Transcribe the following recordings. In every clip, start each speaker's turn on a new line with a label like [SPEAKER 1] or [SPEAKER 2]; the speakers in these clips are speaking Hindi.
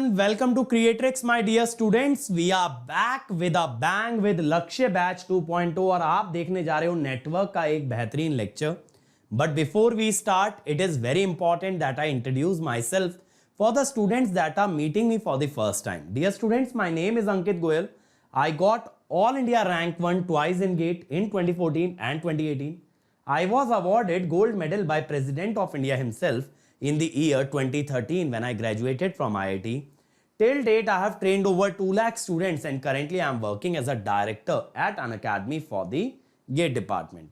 [SPEAKER 1] everyone, welcome to Creatrix my dear students. We are back with a bang with लक्ष्य बैच 2.0 और आप देखने जा रहे हो नेटवर्क का एक बेहतरीन lecture. But before we start, it is very important that I introduce myself for the students that are meeting me for the first time. Dear students, my name is Ankit Goyal. I got All India Rank 1 twice in GATE in 2014 and 2018. I was awarded gold medal by President of India himself in the year 2013 when I graduated from IIT. Till date, I have trained over 2 lakh students and currently I am working as a director at an academy for the GATE department.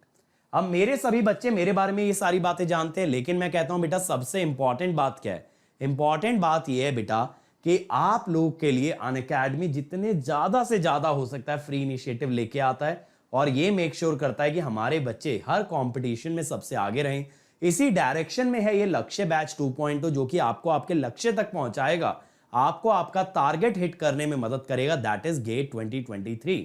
[SPEAKER 1] अब मेरे सभी बच्चे मेरे बारे में ये सारी बातें जानते हैं, लेकिन मैं कहता हूं बेटा सबसे इंपॉर्टेंट बात क्या है? इंपॉर्टेंट बात यह है बेटा कि आप लोग के लिए अन अकेडमी जितने ज्यादा से ज्यादा हो सकता है फ्री इनिशिएटिव लेके आता है और ये मेक श्योर करता है कि हमारे बच्चे हर कंपटीशन में सबसे आगे रहें. इसी डायरेक्शन में है ये लक्ष्य बैच 2.0 जो कि आपको आपके लक्ष्य तक पहुंचाएगा, आपको आपका टारगेट हिट करने में मदद करेगा, दैट इज गेट 2023.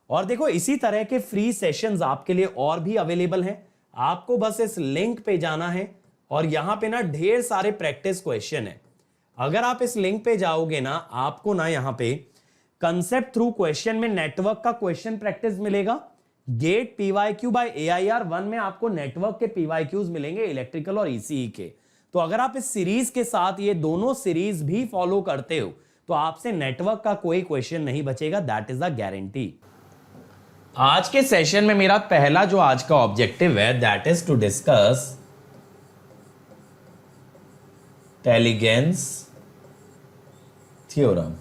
[SPEAKER 1] और देखो इसी तरह के फ्री सेशंस आपके लिए और भी अवेलेबल हैं. आपको बस इस लिंक पे जाना है और यहां पे ना ढेर सारे प्रैक्टिस क्वेश्चन है. अगर आप इस लिंक पे जाओगे ना, आपको ना यहां पे कंसेप्ट थ्रू क्वेश्चन में नेटवर्क का क्वेश्चन प्रैक्टिस मिलेगा. गेट PYQ बाय AIR 1 में आपको नेटवर्क के PYQs मिलेंगे इलेक्ट्रिकल और ECE के. तो अगर आप इस सीरीज के साथ ये दोनों सीरीज भी फॉलो करते हो तो आपसे नेटवर्क का कोई क्वेश्चन नहीं बचेगा, दैट इज अ गारंटी. आज के सेशन में मेरा पहला जो आज का ऑब्जेक्टिव है that is to discuss Tellegen's theorem.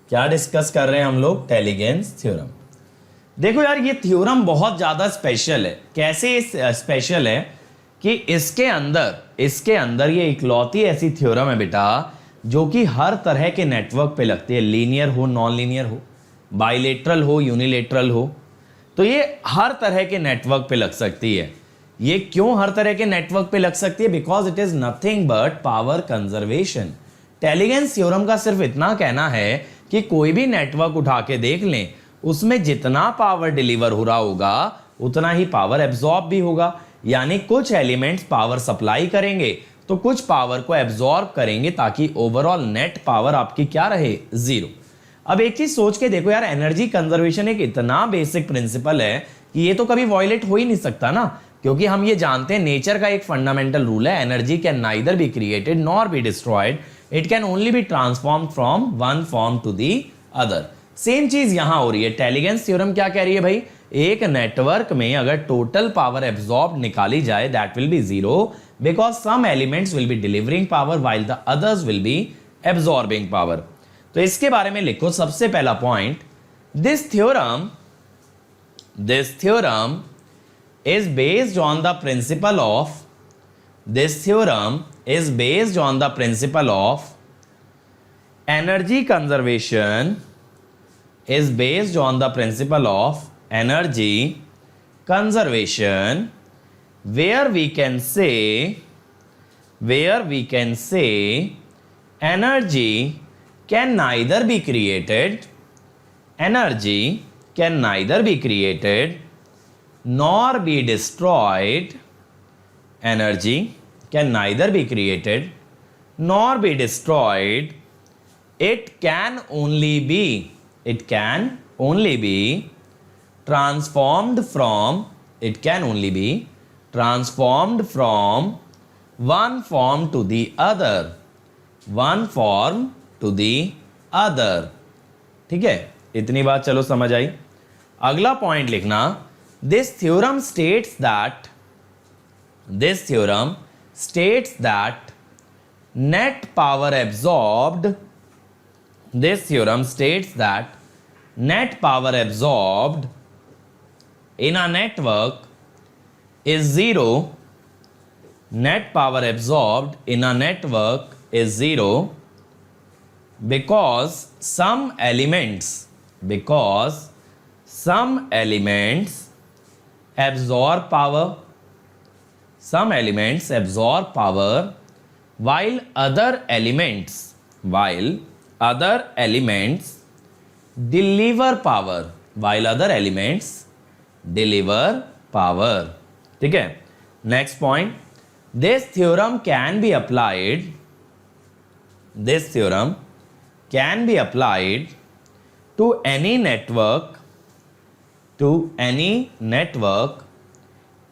[SPEAKER 1] क्या डिस्कस कर रहे हैं हम लोग? Tellegen's theorem. देखो यार ये थ्योरम बहुत ज्यादा स्पेशल है. कैसे स्पेशल है कि इसके अंदर ये इकलौती ऐसी थ्योरम है बेटा जो कि हर तरह के नेटवर्क पे लगती है, लीनियर हो, नॉन लीनियर हो, बाइलेटरल हो, यूनिलेटरल हो. तो ये हर तरह के नेटवर्क पे लग सकती है. ये क्यों हर तरह के नेटवर्क पे लग सकती है? Because it is nothing but power conservation. Tellegen's theorem का सिर्फ इतना कहना है कि कोई भी नेटवर्क उठा के देख लें, उसमें जितना पावर डिलीवर हो रहा होगा उतना ही पावर एब्जॉर्ब भी होगा. यानी कुछ एलिमेंट्स पावर सप्लाई करेंगे तो कुछ पावर को एब्जॉर्ब करेंगे ताकि ओवरऑल नेट पावर आपकी क्या रहे? जीरो. अब एक चीज सोच के देखो यार, एनर्जी कंजर्वेशन एक इतना बेसिक प्रिंसिपल है कि ये तो कभी वॉयलेट हो ही नहीं सकता ना, क्योंकि हम ये जानते हैं नेचर का एक फंडामेंटल रूल है, energy can neither be created nor be destroyed, it can only be transform from one form to the other. Same चीज यहां हो रही है. टेलिगेंस थ्योरम क्या कह रही है भाई? एक नेटवर्क में अगर टोटल पावर एब्जॉर्ब निकाली जाए that will be zero because some elements will be delivering power while the others will be absorbing power. तो इसके बारे में लिखो सबसे पहला point, this theorem is based on the principle of energy conservation, is based on the principle of energy conservation where we can say energy can neither be created nor be destroyed. Energy can neither be created nor be destroyed. It can only be transformed from one form to the other. ठीक है, इतनी बात चलो समझ आई. अगला पॉइंट लिखना, This theorem states that net power absorbed in a network is zero. Net power absorbed in a network is zero because some elements absorb power while other elements deliver power. ठीक है. Next point, This theorem can be applied. This theorem can be applied to any network. To any network,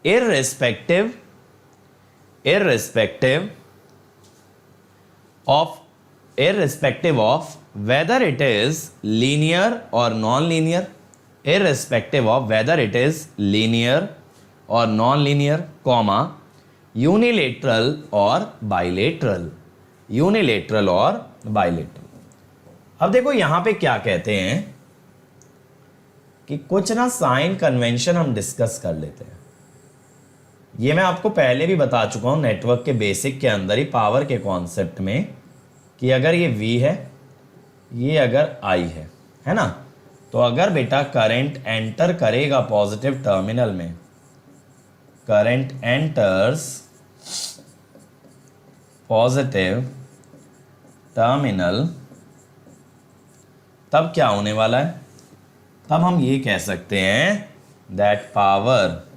[SPEAKER 1] irrespective of whether it is linear or non-linear. Irrespective of whether it is linear or non-linear, comma, unilateral or bilateral. Unilateral और बाइलेटरल. अब देखो यहां पे क्या कहते हैं कि कुछ ना साइन कन्वेंशन हम डिस्कस कर लेते हैं. ये मैं आपको पहले भी बता चुका हूं नेटवर्क के बेसिक के अंदर ही, पावर के कॉन्सेप्ट में, कि अगर ये V है, ये अगर I है ना, तो अगर बेटा करंट एंटर करेगा पॉजिटिव टर्मिनल में, करंट एंटर्स पॉजिटिव टर्मिनल, तब क्या होने वाला है? तब हम ये कह सकते हैं दैट पावर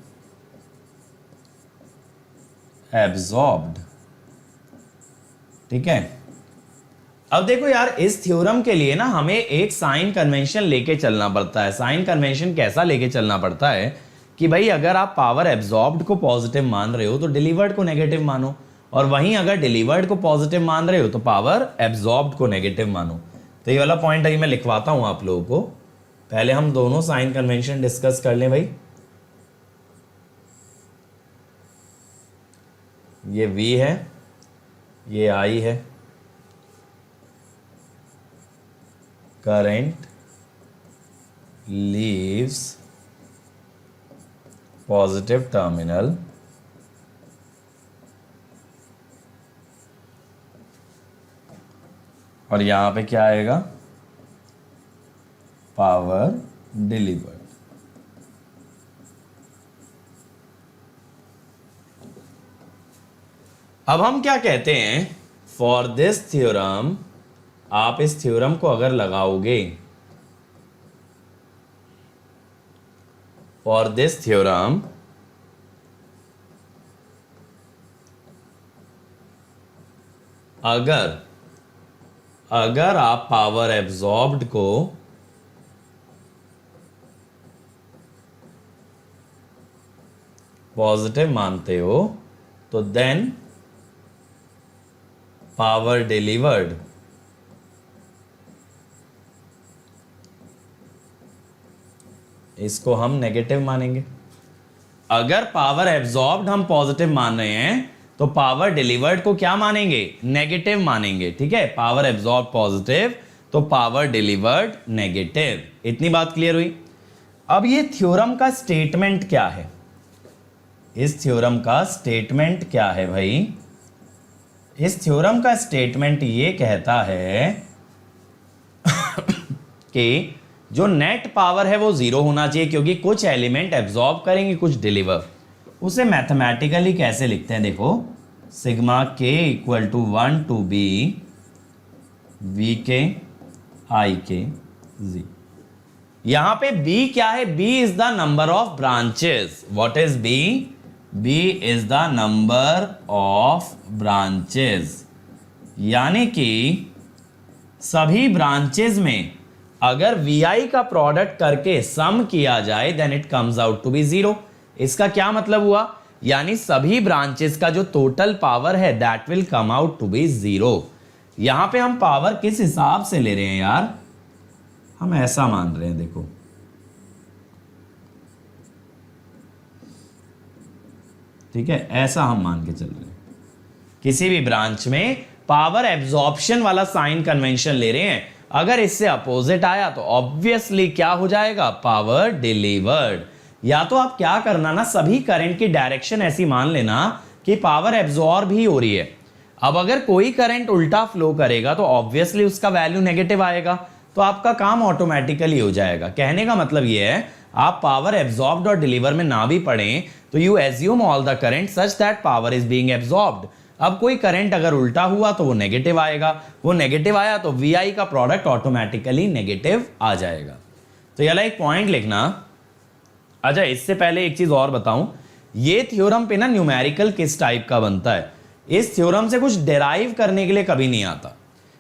[SPEAKER 1] एब्जॉर्ब्ड. ठीक है. अब देखो यार, इस थ्योरम के लिए ना हमें एक साइन कन्वेंशन लेके चलना पड़ता है. साइन कन्वेंशन कैसा लेके चलना पड़ता है कि भाई अगर आप पावर एब्जॉर्ब्ड को पॉजिटिव मान रहे हो तो डिलीवर्ड को नेगेटिव मानो, और वहीं अगर डिलीवर्ड को पॉजिटिव मान रहे हो तो पावर एब्जॉर्ब्ड को नेगेटिव मानो. तो ये वाला पॉइंट अभी मैं लिखवाता हूं आप लोगों को. पहले हम दोनों साइन कन्वेंशन डिस्कस कर लें भाई. ये V है, ये I है. करंट लीव्स पॉजिटिव टर्मिनल, और यहां पे क्या आएगा? Power delivered. अब हम क्या कहते हैं, फॉर दिस थ्योरम, आप इस थ्योरम को अगर लगाओगे, फॉर दिस थ्योरम अगर आप पावर एब्जॉर्ब्ड को पॉजिटिव मानते हो तो देन पावर डिलीवर्ड इसको हम नेगेटिव मानेंगे. अगर पावर एब्जॉर्ब्ड हम पॉजिटिव मान रहे हैं तो पावर डिलीवर्ड को क्या मानेंगे? नेगेटिव मानेंगे. ठीक है. पावर एब्जॉर्ब पॉजिटिव तो पावर डिलीवर्ड नेगेटिव. इतनी बात क्लियर हुई. अब ये थ्योरम का स्टेटमेंट क्या है? इस थ्योरम का स्टेटमेंट क्या है भाई? इस थ्योरम का स्टेटमेंट ये कहता है कि जो नेट पावर है वो जीरो होना चाहिए, क्योंकि कुछ एलिमेंट एब्जॉर्ब करेंगे, कुछ डिलीवर. उसे मैथमेटिकली कैसे लिखते हैं? देखो, sigma K equal to 1 to B V K I के जी. यहां पे b क्या है? b is the number of branches. What is b? b is the number of branches. यानी कि सभी ब्रांचेस में अगर vi का प्रोडक्ट करके सम किया जाए then it comes out to be zero. इसका क्या मतलब हुआ? यानी सभी ब्रांचेस का जो टोटल पावर है that will come out to be zero. यहां पे हम पावर किस हिसाब से ले रहे हैं यार? हम ऐसा मान रहे हैं, देखो ठीक है, ऐसा हम मान के चल रहे हैं. किसी भी ब्रांच में पावर एब्जॉर्प्शन वाला साइन कन्वेंशन ले रहे हैं. अगर इससे अपोजिट आया तो ऑब्वियसली क्या हो जाएगा? Power delivered. या तो आप क्या करना ना, सभी करंट की डायरेक्शन ऐसी मान लेना कि पावर एब्जॉर्ब ही हो रही है. अब अगर कोई करंट उल्टा फ्लो करेगा तो ऑब्वियसली उसका वैल्यू नेगेटिव आएगा, तो आपका काम ऑटोमेटिकली हो जाएगा. कहने का मतलब ये है, आप पावर एब्जॉर्ब्ड और डिलीवर में ना भी पढ़ें तो you assume all the current such that power is being absorbed. अब कोई करंट अगर उल्टा हुआ तो वो नेगेटिव आएगा, वो नेगेटिव आया तो वी का प्रोडक्ट ऑटोमेटिकली नेगेटिव आ जाएगा. तो ये एक पॉइंट लिखना. अच्छा, इससे पहले एक चीज और बताऊं ये थ्योरम पे ना न्यूमेरिकल किस टाइप का बनता है, इस थ्योरम से कुछ डिराइव करने के लिए कभी नहीं आता,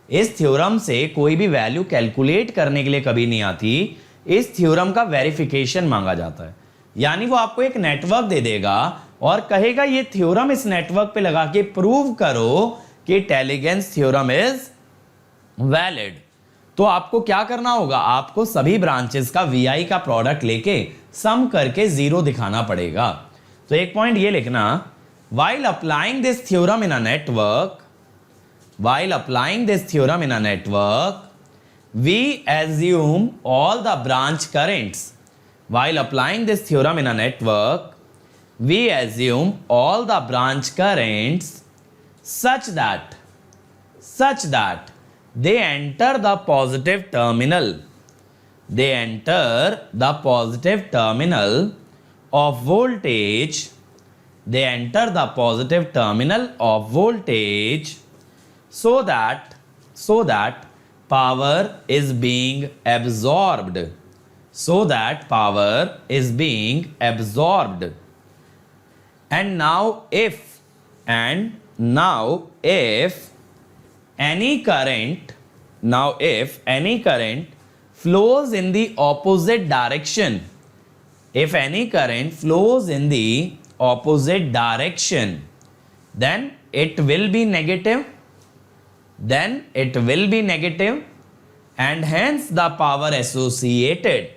[SPEAKER 1] इस थ्योरम से कोई भी वैल्यू कैलकुलेट करने के लिए कभी नहीं आती, इस थ्योरम का वेरिफिकेशन मांगा जाता है। यानी वो आपको एक नेटवर्क दे देगा और कहेगा ये थ्योरम इस नेटवर्क पे लगा के प्रूव करो कि टेलीगेंस थ्योरम इज वैलिड। तो आपको क्या करना होगा, आपको सभी ब्रांचेस का VI का प्रोडक्ट लेके सम करके 0 दिखाना पड़ेगा। तो एक पॉइंट ये लिखना, while applying this theorem in a network, we assume all the branch currents. While applying this theorem in a network, we assume all the branch currents such that they enter the positive terminal. They enter the positive terminal of voltage. They enter the positive terminal of voltage so that power is being absorbed. So that power is being absorbed. And now if any current flows in the opposite direction, if any current flows in the opposite direction, then it will be negative, and hence the power associated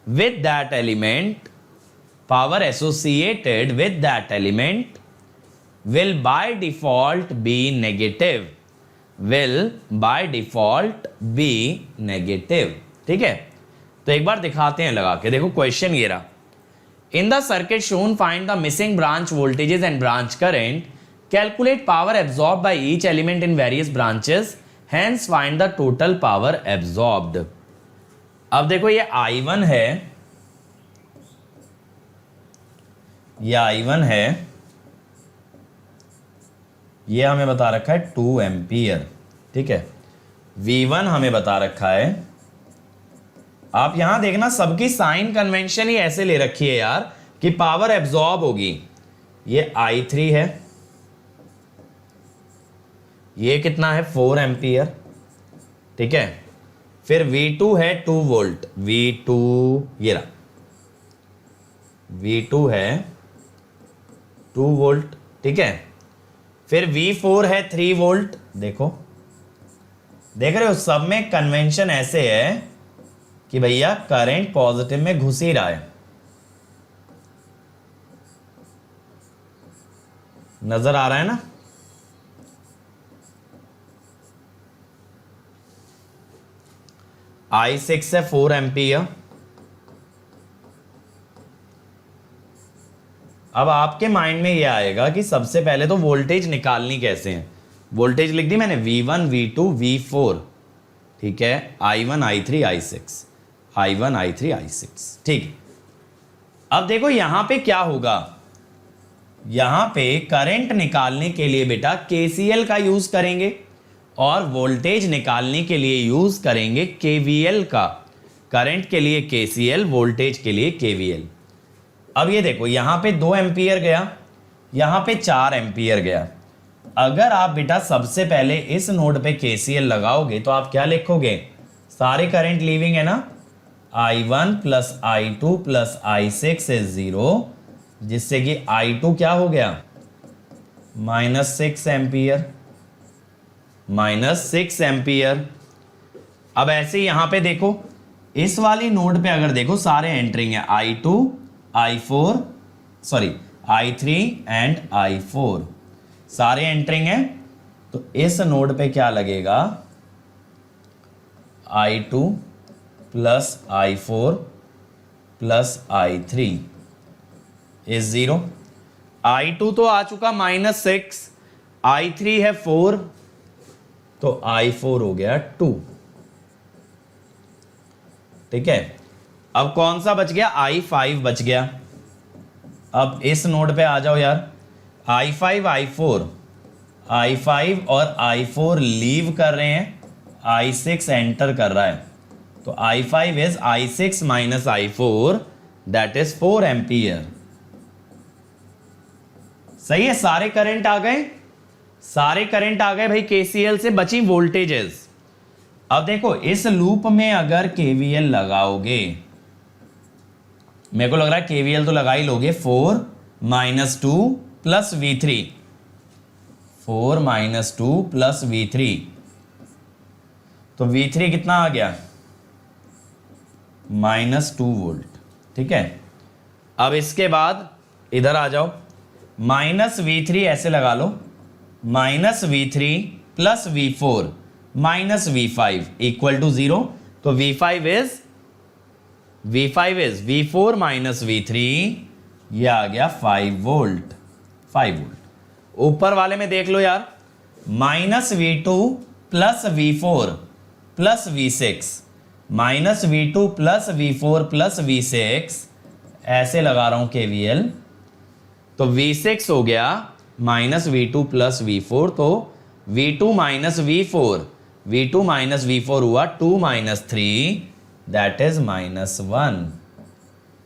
[SPEAKER 1] with that element will by default be negative. ठीक है, तो एक बार दिखाते हैं लगा के, देखो क्वेश्चन ये रहा, in the circuit shown find the missing branch voltages and branch current, calculate power absorb by each element in various branches, hence find the total power absorbed. अब देखो ये I1 है, ये हमें बता रखा है 2 एम्पियर, ठीक है। V1 हमें बता रखा है, आप यहां देखना सबकी साइन कन्वेंशन ही ऐसे ले रखी है यार कि पावर एब्जॉर्ब होगी। ये I3 है, ये कितना है 4 एम्पियर, ठीक है। फिर V2 है 2 वोल्ट, V2 ये रहा, V2 है 2 वोल्ट, ठीक है। फिर V4 है 3 वोल्ट, देखो देख रहे हो सब में कन्वेंशन ऐसे है कि भैया करंट पॉजिटिव में घुस ही रहा है, नजर आ रहा है ना। I6 है 4 एम्पियर। अब आपके माइंड में यह आएगा कि सबसे पहले तो वोल्टेज निकालनी कैसे है, वोल्टेज लिख दी मैंने V1 V2 V4, ठीक है, I1 I3 I6, I1 I3 I6, ठीक। अब देखो यहां पे क्या होगा, यहां पे करंट निकालने के लिए बेटा KCL का यूज करेंगे और वोल्टेज निकालने के लिए यूज करेंगे KVL का। करंट के लिए KCL, वोल्टेज के लिए KVL। अब ये देखो यहां पे 2 एम्पियर गया, यहां पे 4 एम्पियर गया। अगर आप बेटा सबसे पहले इस नोड पे KCL लगाओगे तो आप क्या लिखोगे, सारे करंट लीविंग है ना, I1 plus I2 plus I6 is 0, जिससे कि I2 क्या हो गया -6 एम्पियर, -6 एम्पियर। अब ऐसे यहां पे देखो इस वाली नोड पे अगर देखो सारे एंटरिंग है I2 I4 sorry I3 and I4 सारे एंटरिंग है, तो इस नोड पे क्या लगेगा I2 plus I4 plus I3 is 0। I2 तो आ चुका -6, I3 है 4, तो I4 हो गया 2, ठीक है। अब कौन सा बच गया, I5 बच गया। अब इस नोड पे आ जाओ यार, I5 I4 और I4 लीव कर रहे हैं, I6 एंटर कर रहा है, तो I5 is I6 minus I4 that is 4 ampere. सही है, सारे करंट आ गए, सारे करंट आ गए भाई। KCL से बची वोल्टेजेस। अब देखो इस लूप में अगर KVL लगाओगे, मेरे को लग रहा है KVL तो लगा ही लोगे। 4 minus 2 plus V3, 4 minus 2 plus V3, तो V3 कितना आ गया, -2 वोल्ट। ठीक है, अब इसके बाद इधर आ जाओ, -V3 ऐसे लगा लो, -V3 plus V4 minus V5 equal to 0। तो V5 is V4 minus V3, ये आ गया 5 वोल्ट। 5 वोल्ट। ऊपर वाले में देख लो यार, -V2 plus V4 plus V6, -V2 plus V4 plus V6, ऐसे लगा रहा हूं KVL। तो V6 हो गया -V2 प्लस V4, तो V2 minus V4, V2 minus V4 हुआ 2 माइनस 3 दैट इज -1।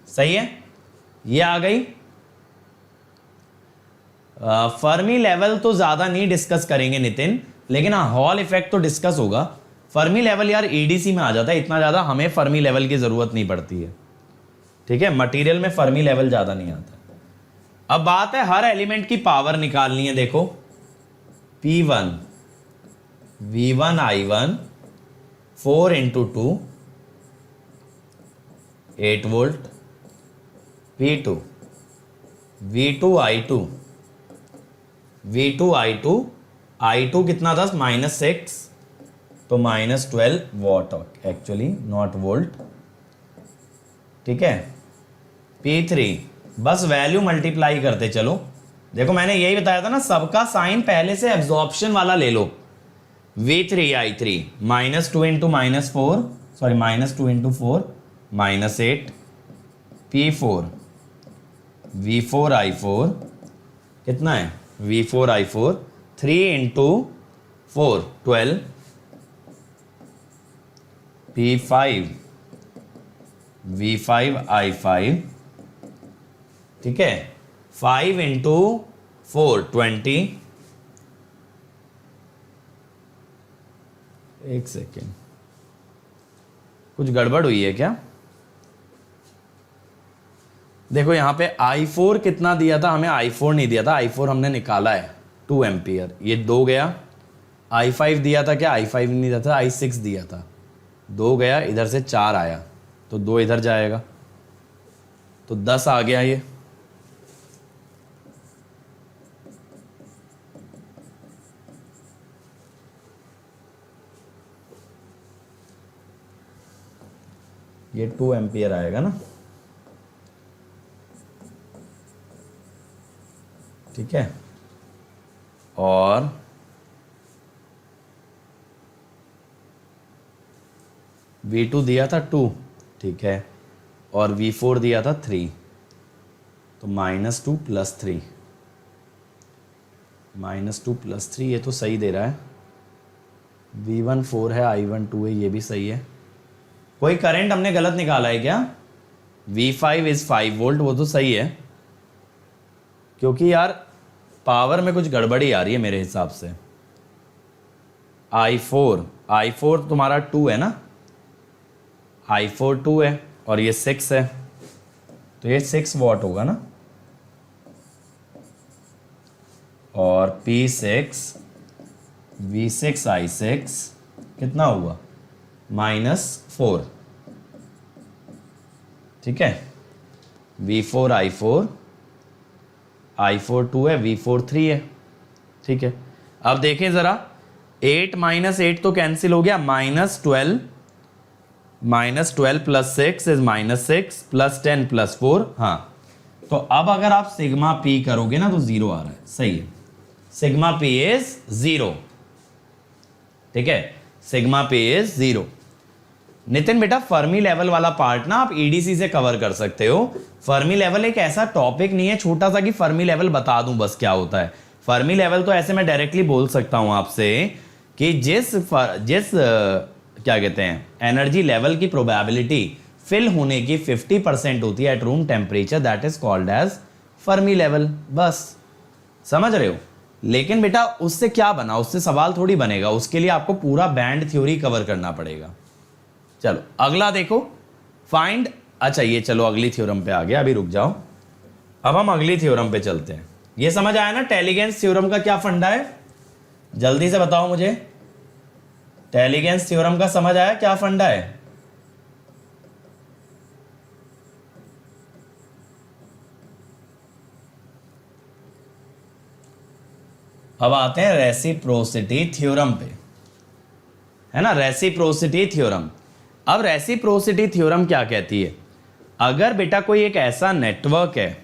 [SPEAKER 1] सही है, ये आ गई। फर्मी लेवल तो ज्यादा नहीं डिस्कस करेंगे नितिन, लेकिन हाँ हॉल इफेक्ट तो डिस्कस होगा। फर्मी लेवल यार EDC में आ जाता है, इतना ज्यादा हमें फर्मी लेवल की जरूरत नहीं पड़ती है। ठीक है, मटेरियल में फर्मी लेवल ज्यादा नहीं आता। अब बात है हर एलिमेंट की पावर निकालनी है। देखो P1 V1 I1 4 into 2 8 volt, P2 V2 I2 I2 कितना था, -6, तो -12 वॉट एक्चुअली, नॉट वोल्ट। ठीक है, P3 बस वैल्यू मल्टीप्लाई करते चलो। देखो मैंने यही बताया था ना, सबका साइन पहले से एब्जॉर्प्शन वाला ले लो। V3 I3 -2 into -4, sorry -2 into 4 -8, P4 V4 I4 कितना है, V4 I4 3 into 4 12, P5 V5 I5, ठीक है, 5 इंटू 4 20। एक सेकेंड, कुछ गड़बड़ हुई है क्या? देखो यहां पे I4 कितना दिया था, हमें I4 नहीं दिया था, I4 हमने निकाला है 2 एम्पियर, ये 2 गया। I5 दिया था क्या, I5 नहीं दिया था, I6 दिया था, 2 गया, इधर से 4 आया, तो 2 इधर जाएगा, तो 10 आ गया ये। ये 2 एम्पियर आएगा ना, ठीक है। और V2 दिया था 2, ठीक है, और V4 दिया था 3, तो -2 + 3, -2 + 3, ये तो सही दे रहा है। V1 4 है, I1 2 है, ये भी सही है। कोई करंट हमने गलत निकाला है क्या? V5 इज 5 वोल्ट, वो तो सही है, क्योंकि यार पावर में कुछ गड़बड़ी आ रही है मेरे हिसाब से। I4 तुम्हारा 2 है ना, I4 2 है और ये 6 है, तो ये 6 वॉट होगा ना। और P6 V6 I6 कितना हुआ, -4, ठीक है। V4 I4 2 है, V4 3 है, ठीक है। अब देखें जरा, 8 - 8 तो कैंसिल हो गया, -12 + 6 इज -6 + 10 + 4, हाँ। तो अब अगर आप सिग्मा P करोगे ना तो 0 आ रहा है, सही है, सिग्मा P इज 0, ठीक है, सिग्मा P इज 0। नितिन बेटा फर्मी लेवल वाला पार्ट ना आप EDC से कवर कर सकते हो। फर्मी लेवल एक ऐसा टॉपिक नहीं है छोटा सा कि फर्मी लेवल बता दूं बस क्या होता है। फर्मी लेवल तो ऐसे मैं डायरेक्टली बोल सकता हूं आपसे कि जिस क्या कहते हैं, एनर्जी लेवल की प्रोबेबिलिटी फिल होने की 50% होती है at room temperature, that is called as Fermi level. बस समझ रहे हो। लेकिन बेटा उससे क्या बना, उससे सवाल थोड़ी बनेगा, उसके लिए आपको पूरा बैंड थ्योरी कवर करना पड़ेगा। चलो अगला देखो, फाइंड, अच्छा ये चलो अगली थ्योरम पे आ गया, अभी रुक जाओ, अब हम अगली थ्योरम पे चलते हैं। ये समझ आया ना टेलीगेंस थ्योरम का क्या फंडा है, जल्दी से बताओ मुझे, टेलीगेंस थ्योरम का समझ आया क्या फंडा है? अब आते हैं रेसिप्रोसिटी थ्योरम पे, है ना, रेसिप्रोसिटी थ्योरम। अब रेसिप्रोसिटी थ्योरम क्या कहती है, अगर बेटा कोई एक ऐसा नेटवर्क है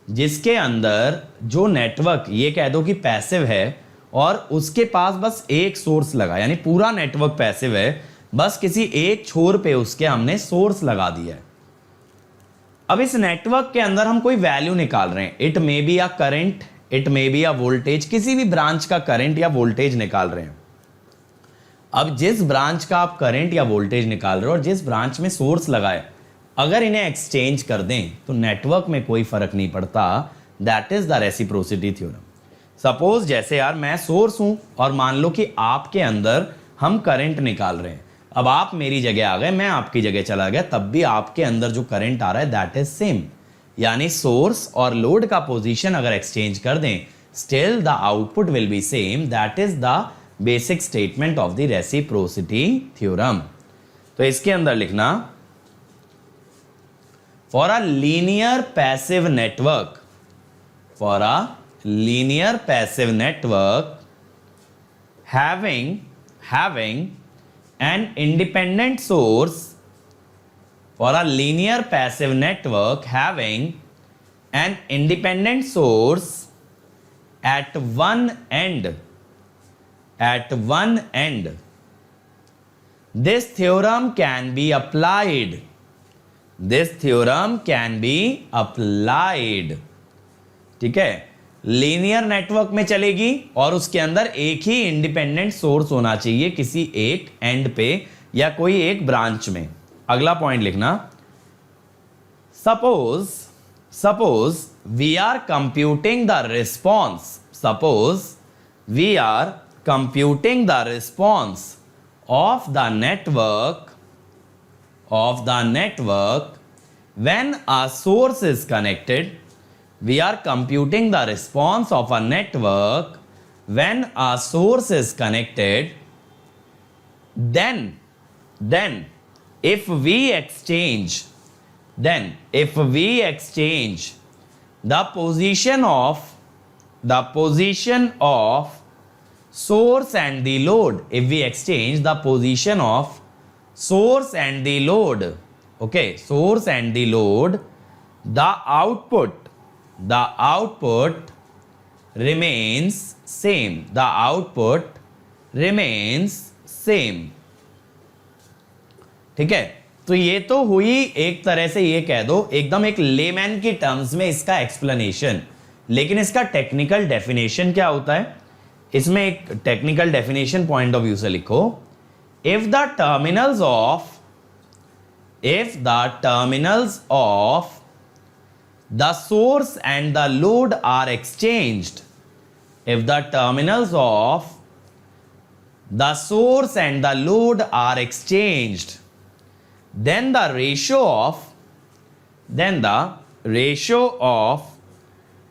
[SPEAKER 1] जिसके अंदर जो नेटवर्क ये कह दो कि पैसिव है और उसके पास बस एक सोर्स लगा, यानी पूरा नेटवर्क पैसिव है, बस किसी एक छोर पे उसके हमने सोर्स लगा दिया है। अब इस नेटवर्क के अंदर हम कोई वैल्यू निकाल रहे हैं, it may be a current, it may be a voltage, किसी भी ब्रांच का करंट या वोल्टेज निकाल रहे हैं। अब जिस ब्रांच का आप करंट या वोल्टेज निकाल रहे हो और जिस ब्रांच में सोर्स लगाए, अगर इन्हें एक्सचेंज कर दें तो नेटवर्क में कोई फर्क नहीं पड़ता, that is the reciprocity theorem. Suppose जैसे यार मैं सोर्स हूं और मान लो कि आपके अंदर हम करंट निकाल रहे हैं, अब आप मेरी जगह आ गए, मैं आपकी जगह चला गया, तब भी आपके अंदर जो करंट आ रहा है दैट इज सेम, यानी सोर्स और लोड का पोजीशन अगर एक्सचेंज कर दें still the output will be same, that is the basic statement of the reciprocity theorem. तो इसके अंदर लिखना, for a linear passive network, for a linear passive network having an independent source, for a linear passive network having an independent source at one end, this theorem can be applied, this theorem can be applied। ठीक है, लीनियर नेटवर्क में चलेगी और उसके अंदर एक ही इंडिपेंडेंट सोर्स होना चाहिए किसी एक एंड पे या कोई एक ब्रांच में। अगला पॉइंट लिखना, suppose we are computing the response, suppose we are computing the response of the network when a source is connected, we are computing the response of a network when a source is connected, then if we exchange the position of source and the load, if we exchange the position of source and the load, okay, source and the load, the output remains same, the output remains same। ठीक है, तो ये तो हुई एक तरह से, ये कह दो एकदम एक लेमैन की टर्म्स में इसका एक्सप्लेनेशन। लेकिन इसका टेक्निकल डेफिनेशन क्या होता है, इसमें एक technical definition point of view से लिखो, if the terminals of the source and the load are exchanged, if the terminals of the source and the load are exchanged, then the ratio of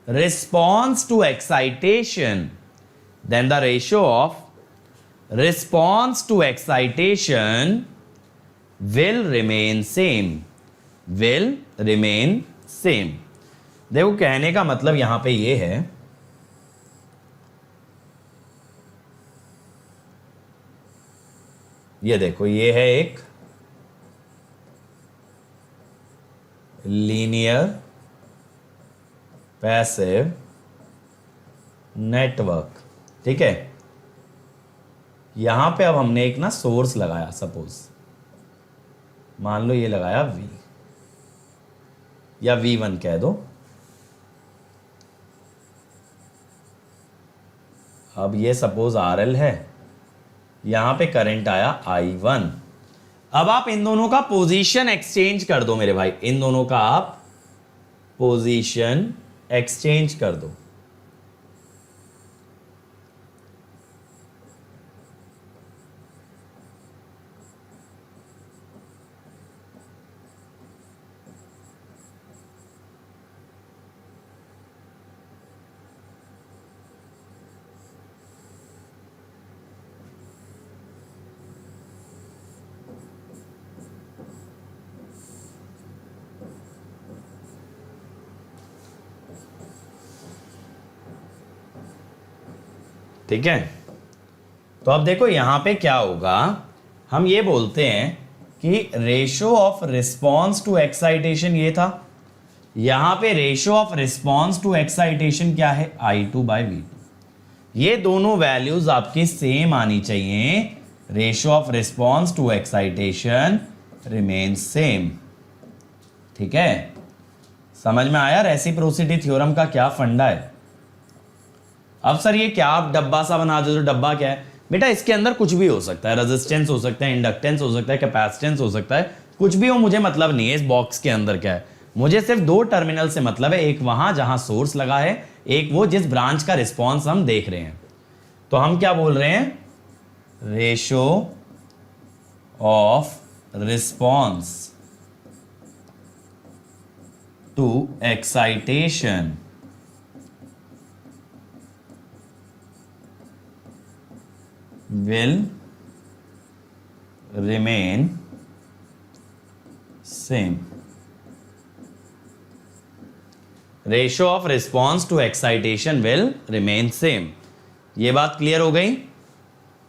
[SPEAKER 1] response to excitation, then the ratio of response to excitation will remain same, will remain same। देखो कहने का मतलब यहां पे ये है, ये देखो ये है एक लीनियर पैसिव नेटवर्क। ठीक है, यहां पे अब हमने एक ना सोर्स लगाया, सपोज मान लो ये लगाया V या V1 कह दो। अब ये सपोज RL है, यहां पे करंट आया I1, अब आप इन दोनों का पोजीशन एक्सचेंज कर दो मेरे भाई, इन दोनों का आप पोजीशन एक्सचेंज कर दो। ठीक है, तो अब देखो यहां पे क्या होगा, हम ये बोलते हैं कि ratio of response to excitation ये था, यहां पे ratio of response to excitation क्या है, I2/V2। ये दोनों वैल्यूज आपकी सेम आनी चाहिए, ratio of response to excitation remain same. ठीक है, समझ में आया रेसिप्रोसिटी थ्योरम का क्या फंडा है। अब सर ये क्या आप डब्बा सा बना दो, तो डब्बा क्या है बेटा, इसके अंदर कुछ भी हो सकता है, रेजिस्टेंस हो सकता है, इंडक्टेंस हो सकता है, कैपेसिटेंस हो सकता है, कुछ भी हो, मुझे मतलब नहीं है इस बॉक्स के अंदर क्या है, मुझे सिर्फ दो टर्मिनल से मतलब है, एक वहां जहां सोर्स लगा है, एक वो जिस ब्रांच का रिस्पॉन्स हम देख रहे हैं। तो हम क्या बोल रहे हैं, ratio of response to excitation will remain same। Ratio of response to excitation will remain same. ये बात क्लियर हो गई।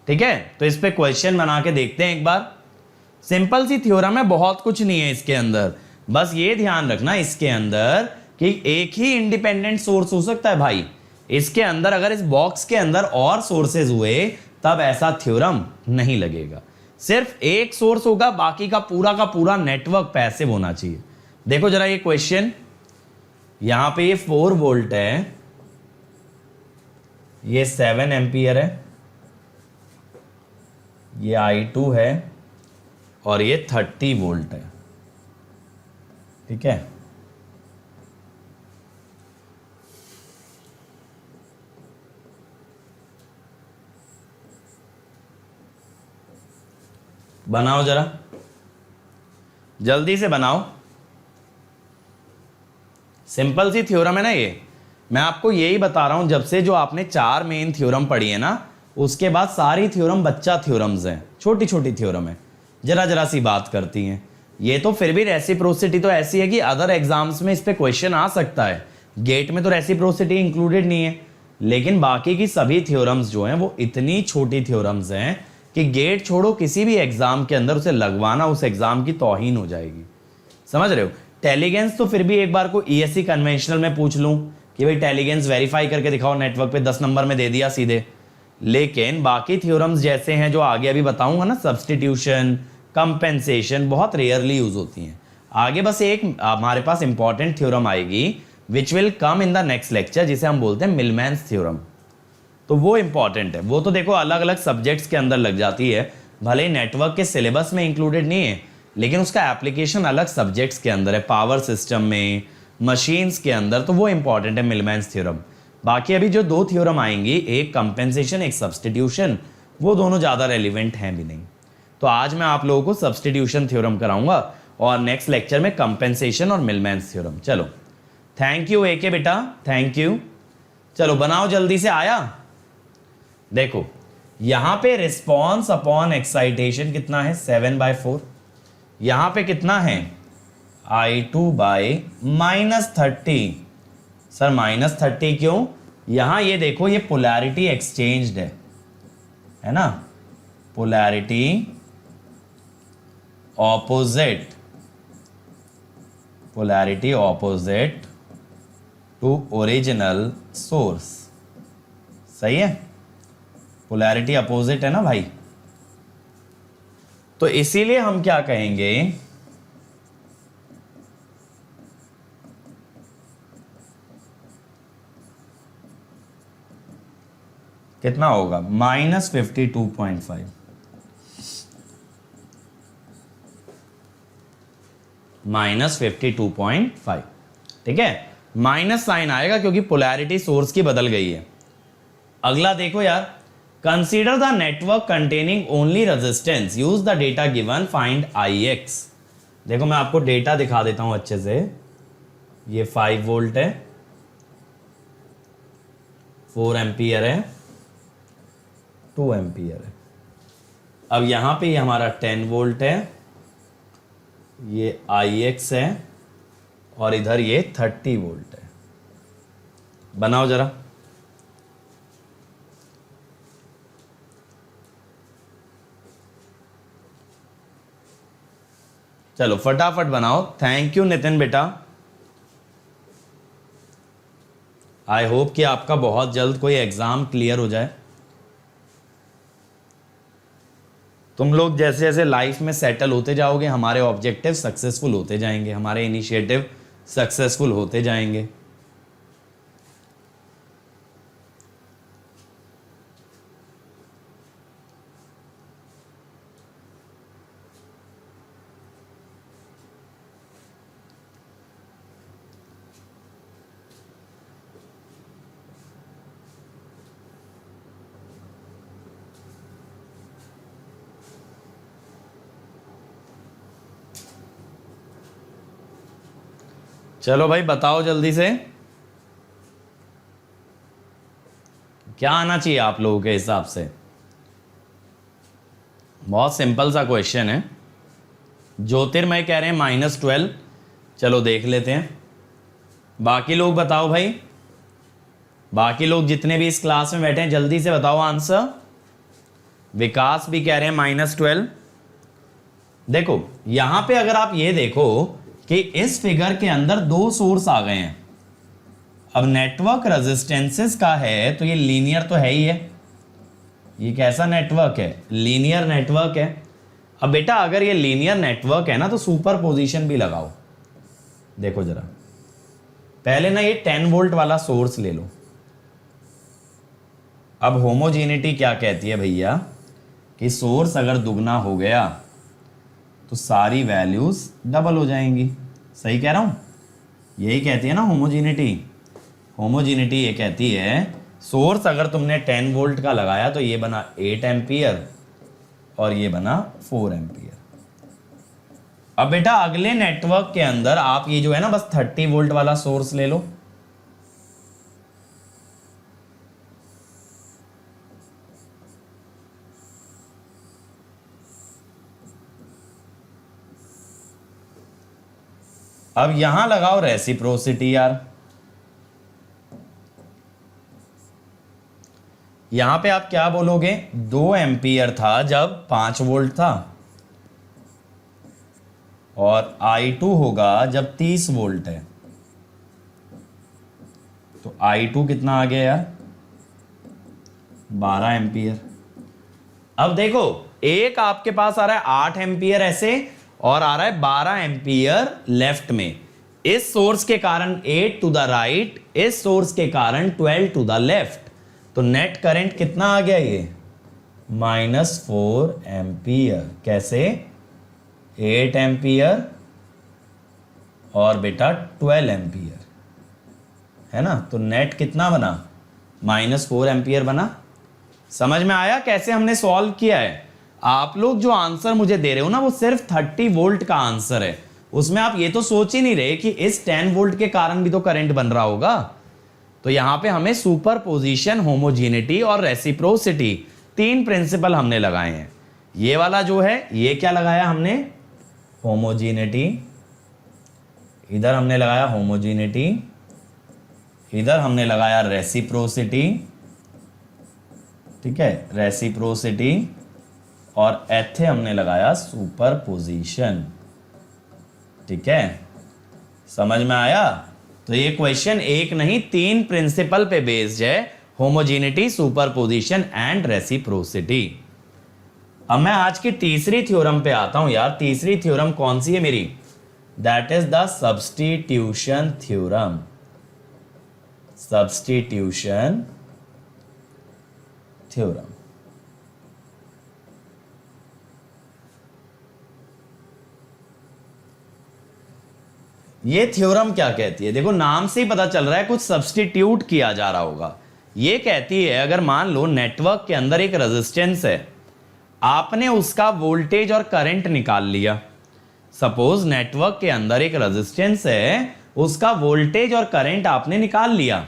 [SPEAKER 1] ठीक है, तो इस पे क्वेश्चन बना के देखते हैं एक बार। सिंपल सी थ्योरम है, बहुत कुछ नहीं है इसके अंदर, बस ये ध्यान रखना इसके अंदर कि एक ही इंडिपेंडेंट सोर्स हो सकता है भाई। इसके अंदर अगर इस बॉक्स के अंदर और सोर्सेज हुए तब ऐसा थ्योरम नहीं लगेगा। सिर्फ एक सोर्स होगा, बाकी का पूरा नेटवर्क पैसिव होना चाहिए। देखो जरा ये क्वेश्चन, यहां पे ये 4 वोल्ट है, ये 7 एम्पियर है, ये I2 है और ये 30 वोल्ट है। ठीक है, बनाओ जरा, जल्दी से बनाओ। सिंपल सी थ्योरम है ना ये, मैं आपको यही बता रहा हूं, जब से जो आपने 4 मेन थ्योरम पढ़ी है ना, उसके बाद सारी थ्योरम बच्चा थ्योरम्स हैं, छोटी छोटी थ्योरम है, जरा जरा सी बात करती हैं। ये तो फिर भी रेसिप्रोसिटी तो ऐसी है कि अदर एग्जाम्स में इस पे क्वेश्चन आ सकता है, गेट में तो रेसिप्रोसिटी इंक्लूडेड नहीं है, लेकिन बाकी की सभी थ्योरम्स जो हैं वो इतनी छोटी थ्योरम्स हैं कि गेट छोड़ो किसी भी एग्जाम के अंदर उसे लगवाना उस एग्जाम की तौहीन हो जाएगी। समझ रहे हो। टेलीगेंस तो फिर भी एक बार को ईएससी कन्वेंशनल में पूछ लूं कि भाई टेलीगेंस वेरीफाई करके दिखाओ नेटवर्क पे, 10 नंबर में दे दिया सीधे। लेकिन बाकी थ्योरम्स जैसे हैं जो आगे अभी बताऊंगा ना, सब्सटीट्यूशन, कंपेंसेशन, बहुत रेयरली यूज होती हैं। आगे बस एक हमारे पास इंपॉर्टेंट थ्योरम आएगी which will come in the next lecture, जिसे हम बोलते हैं मिलमैन्स थ्योरम। तो वो इंपॉर्टेंट है, वो तो देखो अलग अलग सब्जेक्ट्स के अंदर लग जाती है, भले ही नेटवर्क के सिलेबस में इंक्लूडेड नहीं है, लेकिन उसका एप्लीकेशन अलग सब्जेक्ट्स के अंदर है, पावर सिस्टम में, मशीन्स के अंदर, तो वो इंपॉर्टेंट है मिलमैन्स थ्योरम। बाकी अभी जो 2 थ्योरम आएंगी, एक कंपेंसेशन एक सब्सटीट्यूशन, वो दोनों ज़्यादा रेलिवेंट हैं भी नहीं। तो आज मैं आप लोगों को सब्सटीट्यूशन थ्योरम कराऊंगा और नेक्स्ट लेक्चर में कंपेंसेशन और मिलमैन्स थ्योरम। चलो थैंक यू एके बेटा, थैंक यू। चलो बनाओ जल्दी से। आया, देखो यहां पे रिस्पॉन्स अपॉन एक्साइटेशन कितना है, 7/4। यहां पे कितना है, I2/-30। सर -30 क्यों, यहां ये देखो ये पोलैरिटी एक्सचेंज्ड है ना, polarity opposite, polarity opposite to original source. सही है, पोलैरिटी अपोजिट है ना भाई। तो इसीलिए हम क्या कहेंगे, कितना होगा, -52.5। -52.5। ठीक है, माइनस साइन आएगा क्योंकि पोलैरिटी सोर्स की बदल गई है। अगला देखो यार, consider the network containing only resistance, use the data given, find Ix। देखो मैं आपको डेटा दिखा देता हूं अच्छे से। ये 5 वोल्ट है, 4 एम्पियर है, 2 एम्पियर है। अब यहां पे ये हमारा 10 वोल्ट है, ये Ix है, और इधर ये 30 वोल्ट है। बनाओ जरा। चलो फटाफट बनाओ। थैंक यू नितिन बेटा। आई होप कि आपका बहुत जल्द कोई एग्जाम क्लियर हो जाए। तुम लोग जैसे जैसे लाइफ में सेटल होते जाओगे, हमारे ऑब्जेक्टिव सक्सेसफुल होते जाएंगे, हमारे इनिशिएटिव सक्सेसफुल होते जाएंगे। चलो भाई बताओ जल्दी से, क्या आना चाहिए आप लोगों के हिसाब से। बहुत सिंपल सा क्वेश्चन है। ज्योतिर्मय कह रहे हैं -12। चलो देख लेते हैं। बाकी लोग बताओ भाई, बाकी लोग जितने भी इस क्लास में बैठे हैं जल्दी से बताओ आंसर। विकास भी कह रहे हैं -12। देखो यहां पे अगर आप ये देखो कि इस फिगर के अंदर 2 सोर्स आ गए हैं। अब नेटवर्क रेजिस्टेंसेस का है तो ये लीनियर तो है ही है। ये कैसा नेटवर्क है? लीनियर नेटवर्क है। अब बेटा अगर ये लीनियर नेटवर्क है ना तो सुपर पोजिशन भी लगाओ। देखो जरा, पहले ना ये 10 वोल्ट वाला सोर्स ले लो। अब होमोजेनिटी क्या कहती है भैया कि सोर्स अगर दुगना हो गया तो सारी वैल्यूज डबल हो जाएंगी। सही कह रहा हूं? यही कहती है ना होमोजेनिटी। होमोजेनिटी ये कहती है सोर्स अगर तुमने 10 वोल्ट का लगाया तो ये बना 8 एम्पियर और ये बना 4 एम्पियर। अब बेटा अगले नेटवर्क के अंदर आप ये जो है ना बस 30 वोल्ट वाला सोर्स ले लो। अब यहां लगाओ रेसिप्रोसिटी यार। यहां पे आप क्या बोलोगे? 2 एम्पियर था जब 5 वोल्ट था, और I2 होगा जब 30 वोल्ट है। तो I2 कितना आ गया यार? 12 एम्पियर। अब देखो एक आपके पास आ रहा है 8 एम्पियर ऐसे, और आ रहा है 12 एम्पियर लेफ्ट में। इस सोर्स के कारण 8 टू द राइट, इस सोर्स के कारण 12 टू द लेफ्ट। तो नेट करंट कितना आ गया? ये -4 एम्पियर। कैसे? 8 एम्पियर और बेटा 12 एम्पियर है ना। तो नेट कितना बना? -4 एम्पियर बना। समझ में आया कैसे हमने सॉल्व किया है? आप लोग जो आंसर मुझे दे रहे हो ना वो सिर्फ 30 वोल्ट का आंसर है। उसमें आप ये तो सोच ही नहीं रहे कि इस 10 वोल्ट के कारण भी तो करंट बन रहा होगा। तो यहां पे हमें सुपर पोजिशन, होमोजेनिटी और रेसिप्रोसिटी 3 प्रिंसिपल हमने लगाए हैं। ये वाला जो है ये क्या लगाया हमने? होमोजेनिटी। इधर हमने लगाया होमोजेनिटी, इधर हमने लगाया रेसिप्रोसिटी। ठीक है, रेसिप्रोसिटी, और एथे हमने लगाया सुपरपोजिशन। ठीक है, समझ में आया? तो ये क्वेश्चन एक नहीं 3 प्रिंसिपल पे बेस्ड है, होमोजेनिटी, सुपरपोजिशन एंड रेसिप्रोसिटी। अब मैं आज की तीसरी थ्योरम पे आता हूं यार। तीसरी थ्योरम कौन सी है मेरी? That is the substitution theorem. Substitution theorem. ये थ्योरम क्या कहती है? देखो नाम से ही पता चल रहा है कुछ सब्स्टिट्यूट किया जा रहा होगा। ये कहती है अगर मान लो नेटवर्क के अंदर एक रेजिस्टेंस है, आपने उसका वोल्टेज और करंट निकाल लिया। सपोज नेटवर्क के अंदर एक रेजिस्टेंस है, उसका वोल्टेज और करंट आपने निकाल लिया।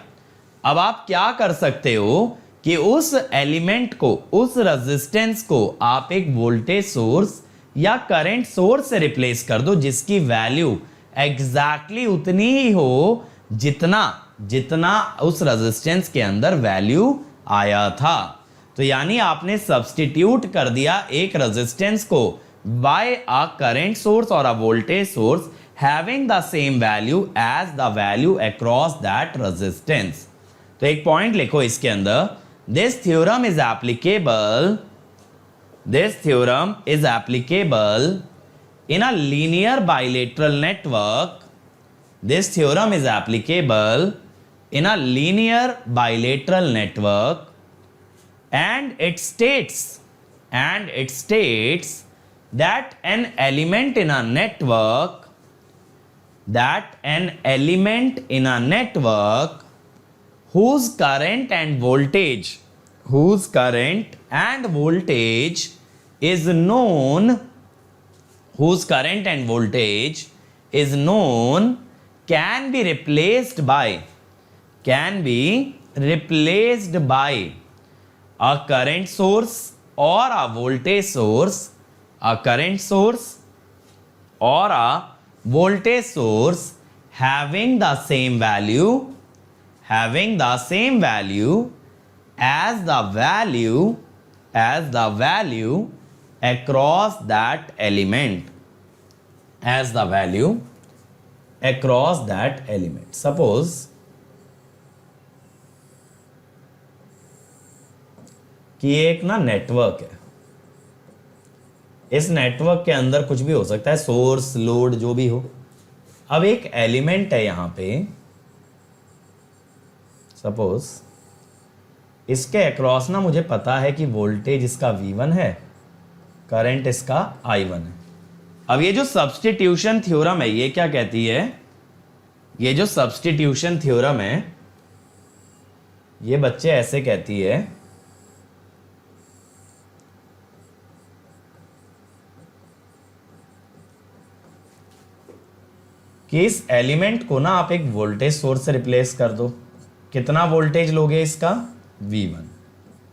[SPEAKER 1] अब आप क्या कर सकते हो कि उस एलिमेंट को, उस रेजिस्टेंस को आप एक वोल्टेज सोर्स या करंट सोर्स से रिप्लेस कर दो, जिसकी वैल्यू एग्जैक्टली उतनी ही हो जितना उस रेजिस्टेंस के अंदर वैल्यू आया था। तो यानी आपने सब्स्टिट्यूट कर दिया एक रेजिस्टेंस को बाय अ करंट सोर्स और a voltage source having the same value as the value across that resistance. तो एक पॉइंट लिखो इसके अंदर, this theorem is applicable in a linear bilateral network. This theorem is applicable in a linear bilateral network, and it states that an element in a network whose current and voltage is known can be replaced by a current source or a voltage source, having the same value as the value across that element, suppose कि एक ना नेटवर्क है, इस नेटवर्क के अंदर कुछ भी हो सकता है, सोर्स, लोड, जो भी हो। अब एक एलिमेंट है यहां पे, सपोज इसके अक्रॉस ना मुझे पता है कि वोल्टेज इसका V1 है, करंट इसका I1 है। अब ये जो सब्स्टिट्यूशन थ्योरम है, ये क्या कहती है? ये जो सब्स्टिट्यूशन थ्योरम है, ये बच्चे ऐसे कहती है कि इस एलिमेंट को ना आप एक वोल्टेज सोर्स से रिप्लेस कर दो। कितना वोल्टेज लोगे? इसका V1,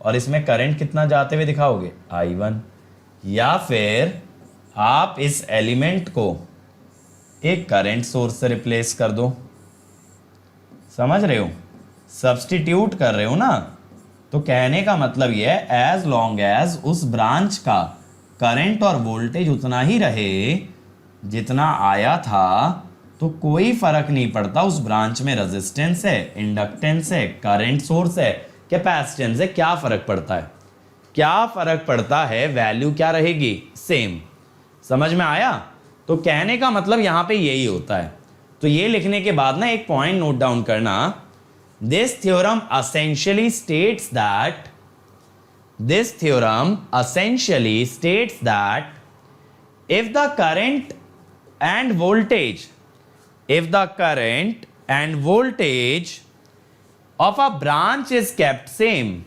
[SPEAKER 1] और इसमें करंट कितना जाते हुए दिखाओगे? I1। या फिर आप इस एलिमेंट को एक करंट सोर्स से रिप्लेस कर दो। समझ रहे हो? सब्स्टिट्यूट कर रहे हो ना। तो कहने का मतलब यह है, एज लॉन्ग एज उस ब्रांच का करंट और वोल्टेज उतना ही रहे जितना आया था, तो कोई फर्क नहीं पड़ता उस ब्रांच में रेजिस्टेंस है, इंडक्टेंस है, करंट सोर्स है, कैपेसिटेंस है, क्या फर्क पड़ता है? क्या फर्क पड़ता है? वैल्यू क्या रहेगी? सेम। समझ में आया? तो कहने का मतलब यहां पे यही होता है। तो ये लिखने के बाद ना एक पॉइंट नोट डाउन करना, this theorem essentially states that if the current and voltage of a branch is kept same,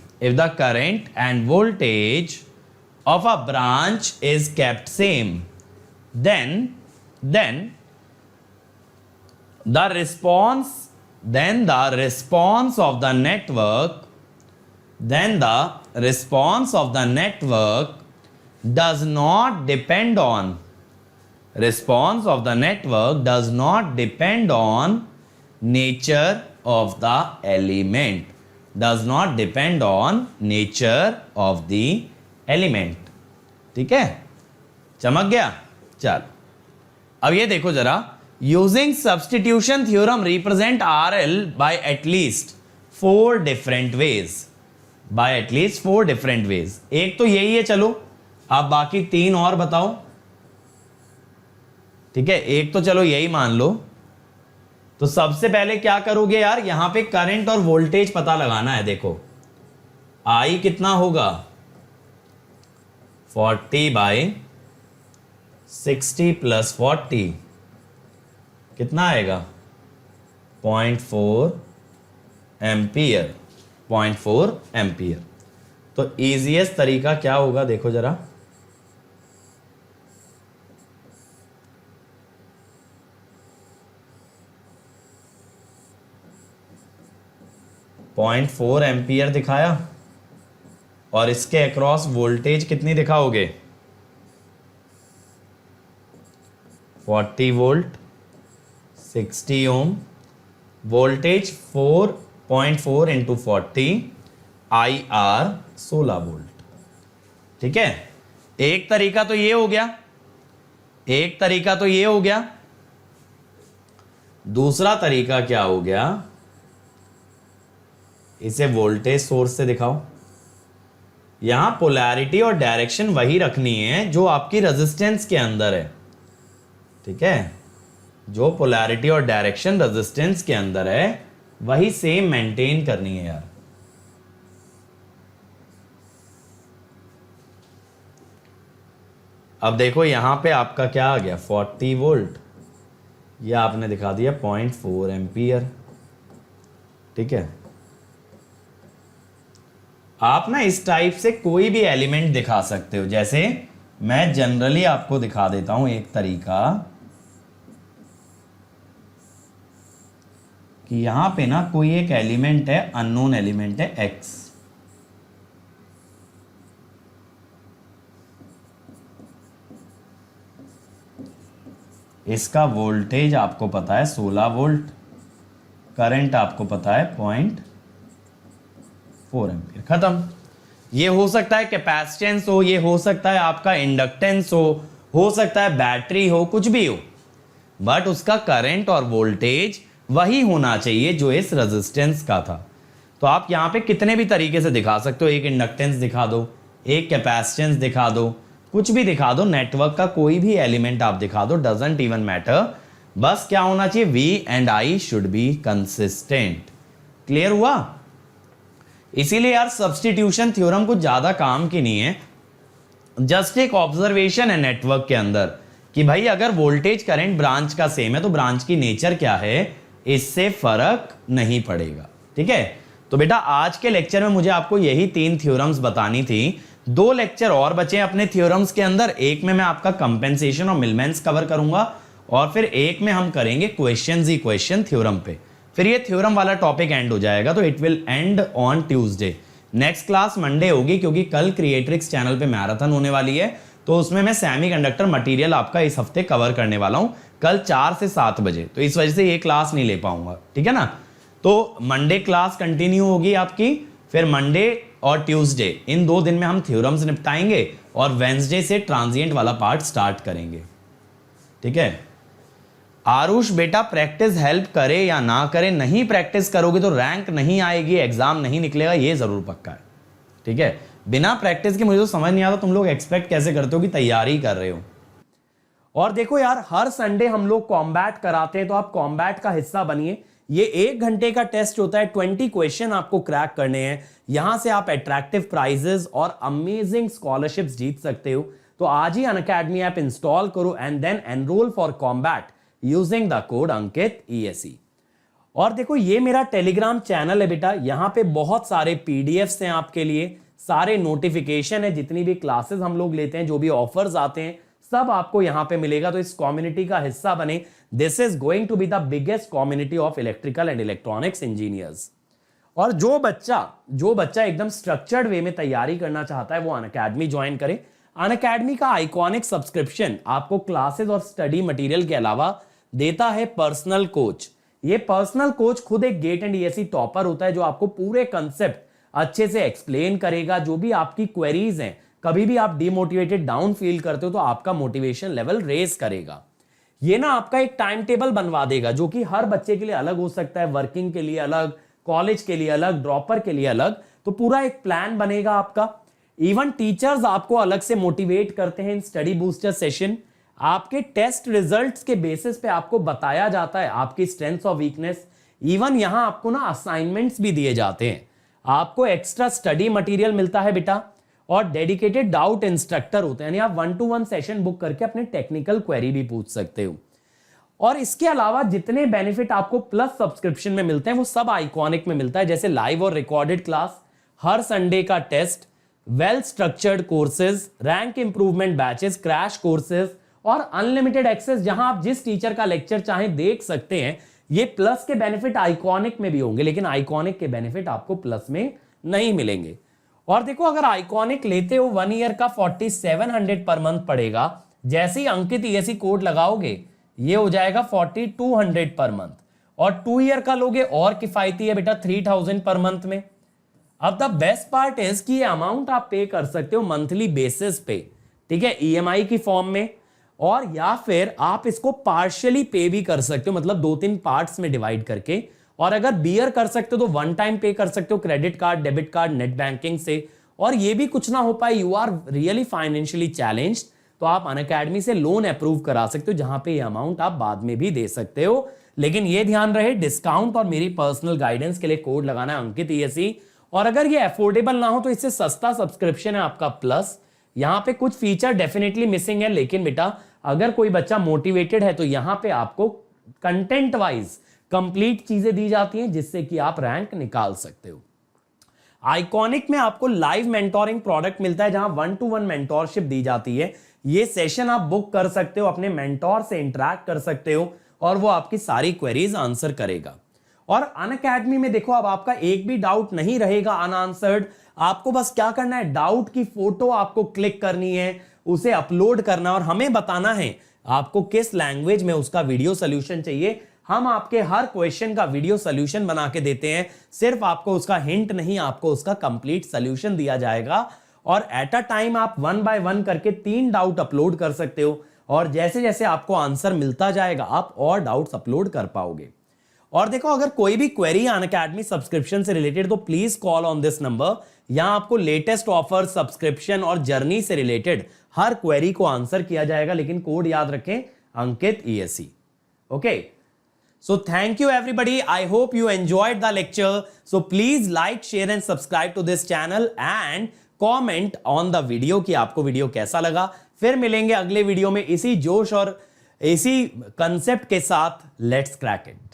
[SPEAKER 1] then the response of the network does not depend on nature of the element, ठीक है? चमक गया? चल अब ये देखो जरा, using substitution theorem represent RL by at least 4 different ways। एक तो यही है, चलो आप बाकी 3 और बताओ। ठीक है, एक तो चलो यही मान लो। तो सबसे पहले क्या करोगे यार, यहां पे करंट और वोल्टेज पता लगाना है। देखो I कितना होगा? 40/60 + 40 कितना आएगा 0.4 एम्पियर, 0.4 एम्पियर। तो इजीएस्ट तरीका क्या होगा देखो जरा, पॉइंट 4 एम्पियर दिखाया और इसके अक्रॉस वोल्टेज कितनी दिखाओगे 40 वोल्ट, 60 ओम, वोल्टेज 4.4 इंटू 40, IR 16 वोल्ट। ठीक है, एक तरीका तो ये हो गया, एक तरीका तो ये हो गया। दूसरा तरीका क्या हो गया, इसे वोल्टेज सोर्स से दिखाओ। यहां पोलैरिटी और डायरेक्शन वही रखनी है जो आपकी रेजिस्टेंस के अंदर है। ठीक है, जो पोलैरिटी और डायरेक्शन रेजिस्टेंस के अंदर है वही सेम मेंटेन करनी है यार। अब देखो यहां पे आपका क्या आ गया 40 वोल्ट, ये आपने दिखा दिया 0.4 एम्पियर। ठीक है, आप ना इस टाइप से कोई भी एलिमेंट दिखा सकते हो। जैसे मैं जनरली आपको दिखा देता हूं एक तरीका कि यहां पे ना कोई एक एलिमेंट है, अननोन एलिमेंट है x, इसका वोल्टेज आपको पता है 16 वोल्ट, करंट आपको पता है 0.4 एम्पियर। खत्म। ये हो सकता है कैपेसिटेंस हो, ये हो सकता है आपका इंडक्टेंस हो सकता है बैटरी हो, कुछ भी हो, बट उसका करंट और वोल्टेज वही होना चाहिए जो इस रेजिस्टेंस का था। तो आप यहां पे कितने भी तरीके से दिखा सकते हो, एक इंडक्टेंस दिखा दो, एक कैपेसिटेंस दिखा दो, कुछ भी दिखा दो, नेटवर्क का कोई भी एलिमेंट आप दिखा दो, डजंट इवन मैटर। बस क्या होना चाहिए, V and I should be consistent. Clear हुआ? इसीलिए यार सब्स्टिट्यूशन थ्योरम कुछ ज्यादा काम की नहीं है, जस्ट एक ऑब्जर्वेशन है नेटवर्क के अंदर कि भाई अगर वोल्टेज करंट ब्रांच का सेम है तो ब्रांच की नेचर क्या है, इससे फर्क नहीं पड़ेगा। ठीक है, तो बेटा आज के लेक्चर में मुझे आपको यही 3 थ्योरम्स बतानी थी। 2 लेक्चर और बचे अपने थ्योरम्स के अंदर, एक में मैं आपका कंपेंसेशन और मिलमेंस कवर करूंगा और फिर एक में हम करेंगे क्वेश्चंस ही क्वेश्चन थ्योरम पे, फिर ये थ्योरम वाला टॉपिक एंड हो जाएगा। तो it will and on Tuesday. Next class Monday होगी क्योंकि कल क्रिएट्रिक्स चैनल पे मैराथन होने वाली है, तो उसमें मैं सेमीकंडक्टर मटेरियल आपका इस हफ्ते कवर करने वाला हूं कल 4 से 7 बजे, तो इस वजह से ये क्लास नहीं ले पाऊंगा। ठीक है ना, तो मंडे क्लास कंटिन्यू होगी आपकी, फिर मंडे और ट्यूसडे इन 2 दिन में हम थ्योरम्स निपटाएंगे और वेंसडे से ट्रांजिएंट वाला पार्ट स्टार्ट करेंगे। ठीक है आरुष बेटा, प्रैक्टिस हेल्प करे या ना करे, नहीं प्रैक्टिस करोगे तो रैंक नहीं आएगी, एग्जाम नहीं निकलेगा, ये जरूर पक्का है। ठीक है, बिना प्रैक्टिस के मुझे तो समझ नहीं आता तुम लोग एक्सपेक्ट कैसे करते हो कि तैयारी कर रहे हो। और देखो यार हर संडे हम लोग कॉम्बैट कराते हैं, तो आप कॉम्बैट का हिस्सा बनिए। ये 1 घंटे का टेस्ट होता है, 20 क्वेश्चन आपको क्रैक करने हैं, यहां से आप अट्रैक्टिव प्राइजेस और अमेजिंग स्कॉलरशिप्स जीत सकते हो। तो आज ही अनअकैडमी ऐप इंस्टॉल करो and then enroll for combat using the code Ankit ESE। और देखो ये मेरा टेलीग्राम चैनल है बेटा, यहां पे बहुत सारे पीडीएफ्स हैं आपके लिए, सारे नोटिफिकेशन है, जितनी भी क्लासेस हम लोग लेते हैं, जो भी ऑफर्स आते हैं, सब आपको यहां पे मिलेगा। तो इस कम्युनिटी का हिस्सा बने। This is going to be the biggest community of electrical and electronics engineers. और जो बच्चा एकदम स्ट्रक्चर्ड वे में तैयारी करना चाहता है वो अनअकैडमी ज्वाइन करे। अनअकैडमी का आइकॉनिक सब्सक्रिप्शन आपको क्लासेस और स्टडी मटेरियल के अलावा देता है पर्सनल कोच। ये पर्सनल कोच खुद एक गेट एंड ESE टॉपर होता है, जो आपको पूरे कंसेप्ट अच्छे से एक्सप्लेन करेगा। जो भी आपकी क्वेरीज हैं, कभी भी आप डिमोटिवेटेड डाउन फील करते हो तो आपका मोटिवेशन लेवल रेज करेगा। ये ना आपका एक टाइम टेबल बनवा देगा जो कि हर बच्चे के लिए अलग हो सकता है, वर्किंग के लिए अलग, कॉलेज के लिए अलग, ड्रॉपर के लिए अलग, तो पूरा एक प्लान बनेगा आपका। इवन टीचर्स आपको अलग से मोटिवेट करते हैं इन स्टडी बूस्टर सेशन। आपके टेस्ट रिजल्ट्स के बेसिस पे आपको बताया जाता है आपकी स्ट्रेंथ्स और वीकनेस। इवन यहां आपको ना असाइनमेंट्स भी दिए जाते हैं, आपको एक्स्ट्रा स्टडी मटेरियल मिलता है बेटा, और डेडिकेटेड डाउट इंस्ट्रक्टर होते हैं, यानी आप 1-to-1 सेशन बुक करके अपने टेक्निकल क्वेरी भी पूछ सकते हो। और इसके अलावा जितने बेनिफिट आपको प्लस सब्सक्रिप्शन में मिलते हैं वो सब आइकॉनिक में मिलता है, जैसे लाइव और रिकॉर्डेड क्लास, हर संडे का test, well structured courses, rank improvement batches, crash courses और अनलिमिटेड एक्सेस, जहां आप जिस टीचर का लेक्चर चाहें देख सकते हैं। ये प्लस के बेनिफिट आइकॉनिक में भी होंगे, लेकिन आइकॉनिक के बेनिफिट आपको प्लस में नहीं मिलेंगे। और देखो, अगर आइकॉनिक लेते हो 1 ईयर का 4700 पर मंथ पड़ेगा। जैसे ही अंकित ESE कोड लगाओगे ये हो जाएगा 4200 पर मंथ, और 2 ईयर का लोगे और किफायती है बेटा 3000 पर मंथ में। अब द बेस्ट पार्ट इज कि ये अमाउंट आप पे कर सकते हो मंथली बेसिस पे, ठीक है, EMI की फॉर्म में, और या फिर आप इसको पार्शियली पे भी कर सकते हो, मतलब 2-3 पार्ट्स में डिवाइड करके। और अगर बियर कर सकते हो तो 1 टाइम पे कर सकते हो, credit card, debit card, net banking से। और ये भी कुछ ना हो पाए, you are really financially challenged, तो आप अनअकैडमी से लोन अप्रूव करा सकते हो, जहां पे ये अमाउंट आप बाद में भी दे सकते हो। लेकिन ये ध्यान रहे, डिस्काउंट और मेरी पर्सनल गाइडेंस के लिए कोड लगाना है अंकित ESE। और अगर ये अफोर्डेबल ना हो तो इससे सस्ता सब्सक्रिप्शन है आपका प्लस। यहां पे कुछ फीचर डेफिनेटली मिसिंग है, लेकिन बेटा अगर कोई बच्चा मोटिवेटेड है तो यहां पे आपको कंटेंट वाइज कंप्लीट चीजें दी जाती हैं, जिससे कि आप रैंक निकाल सकते हो। आइकॉनिक में आपको लाइव मेंटोरिंग प्रोडक्ट मिलता है, जहां 1-to-1 मेंटोरशिप दी जाती है। ये सेशन आप बुक कर सकते हो, अपने मेंटोर से इंटरैक्ट कर सकते हो, और वो आपकी सारी क्वेरीज आंसर करेगा। और अनअकैडमी में देखो, अब आपका एक भी डाउट नहीं रहेगा अनआंसर्ड। आपको बस क्या करना है, डाउट की फोटो आपको क्लिक करनी है, उसे अपलोड करना, और हमें बताना है आपको किस लैंग्वेज में उसका वीडियो सोल्यूशन चाहिए। हम आपके हर क्वेश्चन का वीडियो सोल्यूशन बना के देते हैं, सिर्फ आपको उसका हिंट नहीं, आपको उसका कंप्लीट सोल्यूशन दिया जाएगा। और एट अ टाइम आप 1 बाय 1 करके 3 डाउट अपलोड कर सकते हो, और जैसे जैसे आपको आंसर मिलता जाएगा आप और डाउट्स अपलोड कर पाओगे। और देखो, अगर कोई भी क्वेरी अनअकैडमी सब्सक्रिप्शन से रिलेटेड तो please call on this number. यहां आपको लेटेस्ट ऑफर, सब्सक्रिप्शन और जर्नी से रिलेटेड हर क्वेरी को आंसर किया जाएगा, लेकिन कोड याद रखें, अंकित ESE। Okay, so thank you everybody, I hope you enjoyed the lecture, so please like, share and subscribe to this channel and comment on the video कि आपको वीडियो कैसा लगा। फिर मिलेंगे अगले वीडियो में इसी जोश और इसी कंसेप्ट के साथ। Let's crack it.